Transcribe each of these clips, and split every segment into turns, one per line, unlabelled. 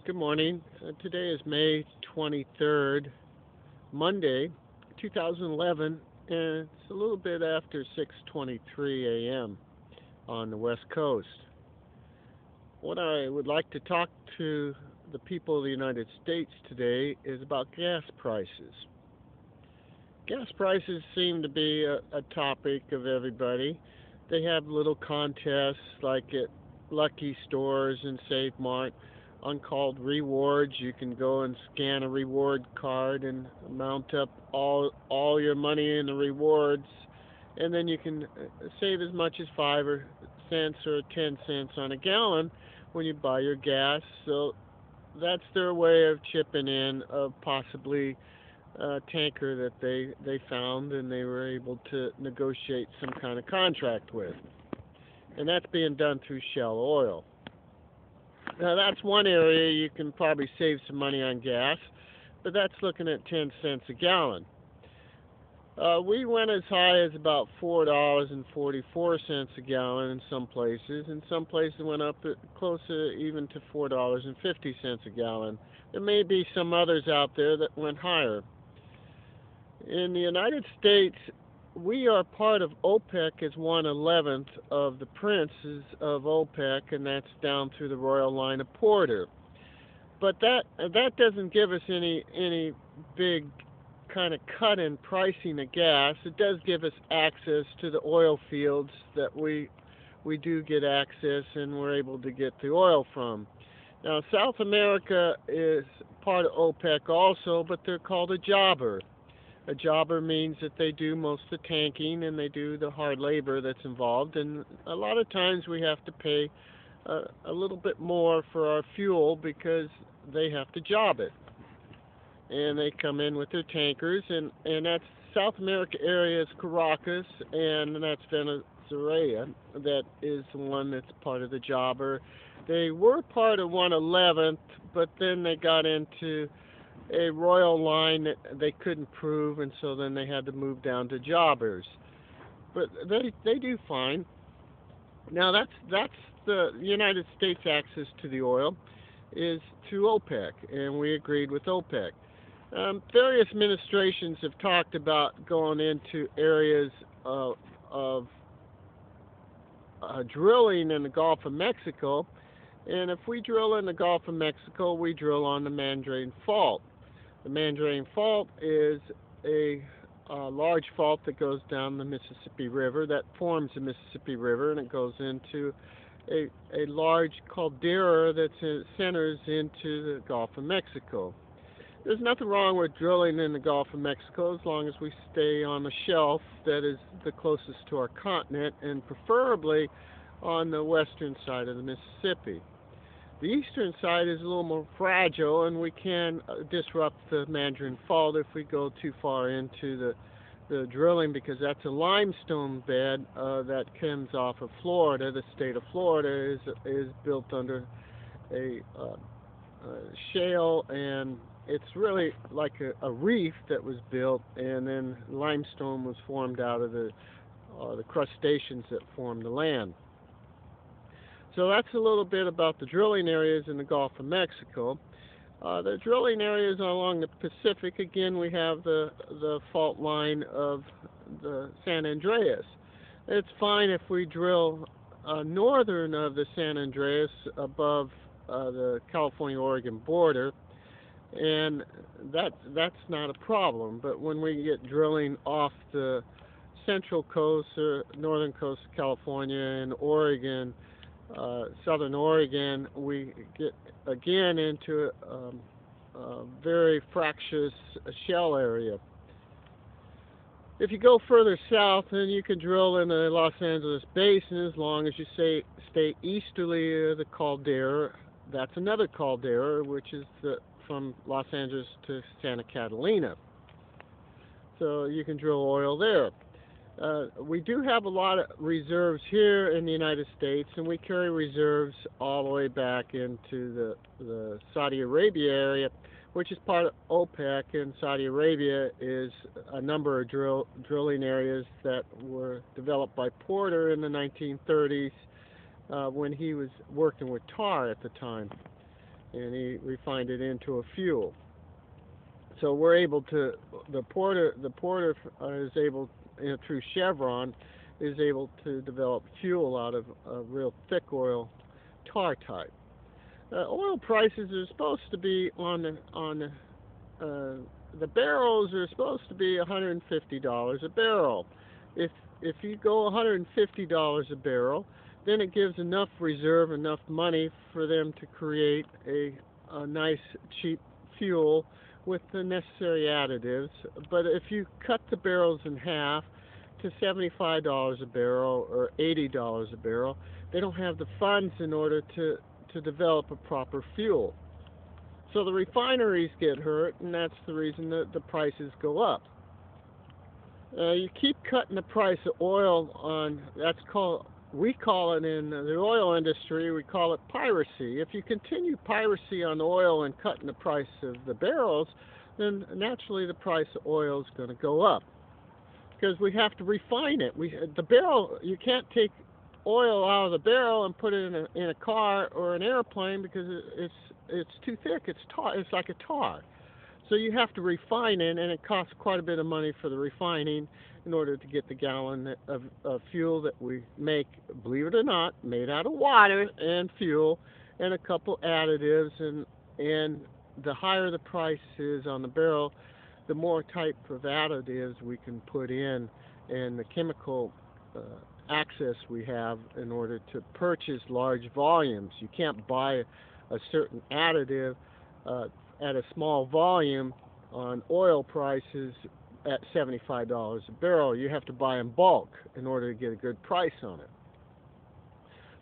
Good morning. Today is May 23rd, Monday, 2011, and it's a little bit after 6:23 a.m. on the West Coast. What I would like to talk to the people of the United States today is about gas prices. Gas prices seem to be a topic of everybody. They have little contests like at Lucky Stores and Save Mart on called rewards. You can go and scan a reward card and mount up all your money in the rewards, and then you can save as much as 5 cents or 10 cents on a gallon when you buy your gas. So that's their way of chipping in of possibly a tanker that they found and they were able to negotiate some kind of contract with. And that's being done through Shell Oil. Now that's one area you can probably save some money on gas, but that's looking at 10 cents a gallon. We went as high as about $4.44 a gallon in some places, and some places went up closer even to $4.50 a gallon. There may be some others out there that went higher. In the United States, we are part of OPEC as 1/11th of the princes of OPEC, and that's down through the Royal Line of Porter. But that doesn't give us any big kind of cut in pricing of gas. It does give us access to the oil fields that we do get access and we're able to get the oil from. Now South America is part of OPEC also, but they're called a jobber. A jobber means that they do most of the tanking and they do the hard labor that's involved, and a lot of times we have to pay a little bit more for our fuel because they have to job it. And they come in with their tankers, and that's South America area is Caracas, and that's Venezuela that is the one that's part of the jobber. They were part of 1/11th, but then they got into a royal line that they couldn't prove, and so then they had to move down to jobbers. But they do fine. Now that's the United States access to the oil is through OPEC, and we agreed with OPEC. Various administrations have talked about going into areas of drilling in the Gulf of Mexico, and if we drill in the Gulf of Mexico, we drill on the Mandrain Fault. The Mandrain Fault is a large fault that goes down the Mississippi River, that forms the Mississippi River, and it goes into a large caldera that centers into the Gulf of Mexico. There's nothing wrong with drilling in the Gulf of Mexico as long as we stay on the shelf that is the closest to our continent, and preferably on the western side of the Mississippi. The eastern side is a little more fragile, and we can disrupt the Mandarin Fault if we go too far into the drilling, because that's a limestone bed that comes off of Florida. The state of Florida is built under a shale, and it's really like a reef that was built, and then limestone was formed out of the crustaceans that formed the land. So that's a little bit about the drilling areas in the Gulf of Mexico. The drilling areas along the Pacific, again, we have the fault line of the San Andreas. It's fine if we drill northern of the San Andreas above the California-Oregon border, and that's not a problem. But when we get drilling off the central coast or northern coast of California and Oregon, southern Oregon, we get again into a very fractious shell area. If you go further south, then you can drill in the Los Angeles Basin as long as you stay easterly of the caldera. That's another caldera, which is from Los Angeles to Santa Catalina. So you can drill oil there. We do have a lot of reserves here in the United States, and we carry reserves all the way back into the Saudi Arabia area, which is part of OPEC, and Saudi Arabia is a number of drilling areas that were developed by Porter in the 1930s when he was working with tar at the time. and he refined it into a fuel. So we're able to, the porter is able, through Chevron, is able to develop fuel out of a real thick oil tar type. Oil prices are supposed to be the barrels are supposed to be $150 a barrel. If you go $150 a barrel, then it gives enough reserve, enough money for them to create a nice cheap fuel with the necessary additives. But if you cut the barrels in half to $75 a barrel or $80 a barrel, they don't have the funds in order to develop a proper fuel. So the refineries get hurt, and that's the reason that the prices go up. You keep cutting the price of oil on, we call it in the oil industry, we call it piracy. If you continue piracy on oil and cutting the price of the barrels, then naturally the price of oil is going to go up. Because we have to refine it. The barrel, you can't take oil out of the barrel and put it in a car or an airplane because it's too thick. It's like a tar. So you have to refine it, and it costs quite a bit of money for the refining in order to get the gallon of fuel that we make, believe it or not, made out of water and fuel and a couple additives. And the higher the price is on the barrel, the more type of additives we can put in, and the chemical access we have in order to purchase large volumes. You can't buy a certain additive at a small volume on oil prices at $75 a barrel. You have to buy in bulk in order to get a good price on it.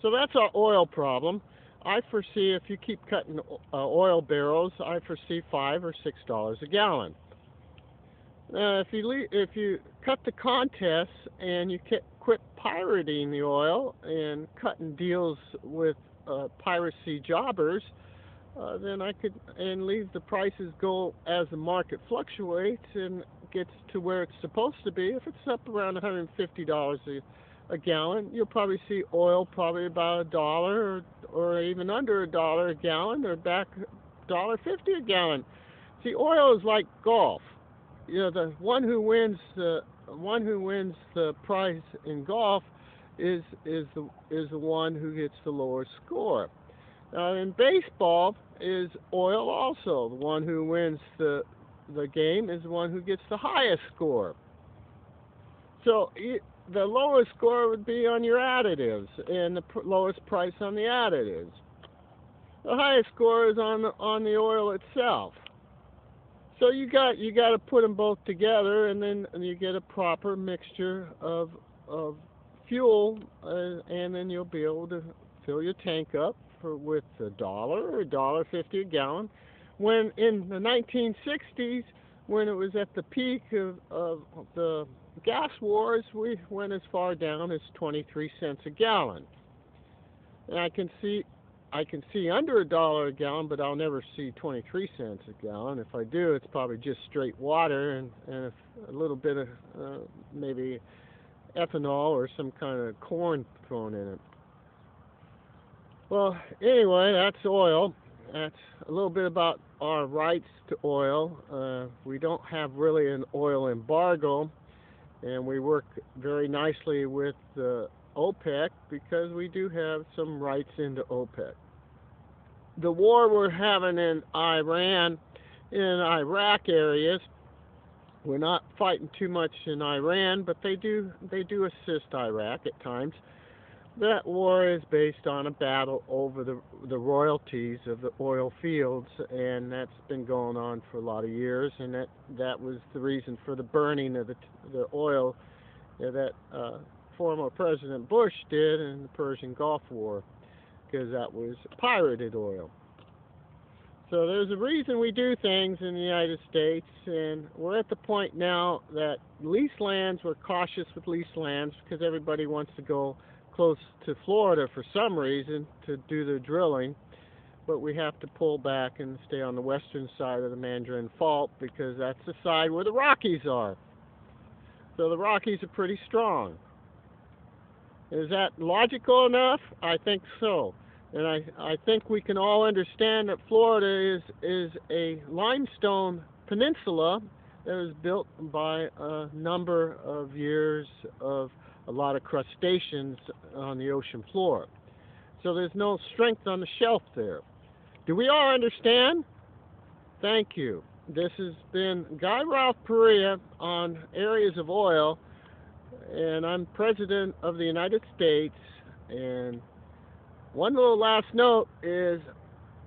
So that's our oil problem. I foresee if you keep cutting oil barrels, I foresee $5 or $6 a gallon. If you cut the contests and you quit pirating the oil and cutting deals with piracy jobbers, then I could leave the prices go as the market fluctuates and gets to where it's supposed to be. If it's up around $150 a gallon, you'll probably see oil probably about $1 or even under $1 a gallon, or back $1.50 a gallon. See, oil is like golf. The one who wins the prize in golf is the one who gets the lower score. In baseball is oil also. The one who wins the game is the one who gets the highest score. So the lowest score would be on your additives, and the lowest price on the additives. The highest score is on the oil itself. So you got to put them both together, and then you get a proper mixture of fuel, and then you'll be able to fill your tank up with $1 or $1.50 a gallon. When in the 1960s, when it was at the peak of the gas wars, we went as far down as 23 cents a gallon. And I can see under $1 a gallon, but I'll never see 23 cents a gallon. If I do, it's probably just straight water and a little bit of maybe ethanol or some kind of corn thrown in it. Well, anyway, that's oil. That's a little bit about our rights to oil. We don't have really an oil embargo, and we work very nicely with OPEC because we do have some rights into OPEC. The war we're having in Iran, in Iraq areas, we're not fighting too much in Iran, but they do assist Iraq at times. That war is based on a battle over the royalties of the oil fields, and that's been going on for a lot of years, and that was the reason for the burning of the oil that former President Bush did in the Persian Gulf War, because that was pirated oil. So there's a reason we do things in the United States, and we're at the point now that we're cautious with lease lands because everybody wants to go close to Florida for some reason to do their drilling, but we have to pull back and stay on the western side of the Mandarin Fault because that's the side where the Rockies are. So the Rockies are pretty strong. Is that logical enough? I think so. And I think we can all understand that Florida is a limestone peninsula that was built by a number of years of a lot of crustaceans on the ocean floor. So there's no strength on the shelf there. Do we all understand? Thank you. This has been Guy Ralph Perea on Areas of Oil, and I'm President of the United States. And one little last note is,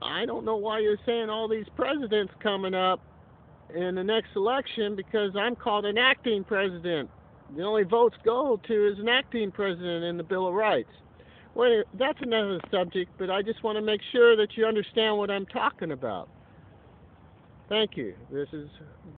I don't know why you're saying all these presidents coming up in the next election, because I'm called an acting president. The only votes go to is an acting president in the Bill of Rights. Well, that's another subject, but I just want to make sure that you understand what I'm talking about. Thank you. This is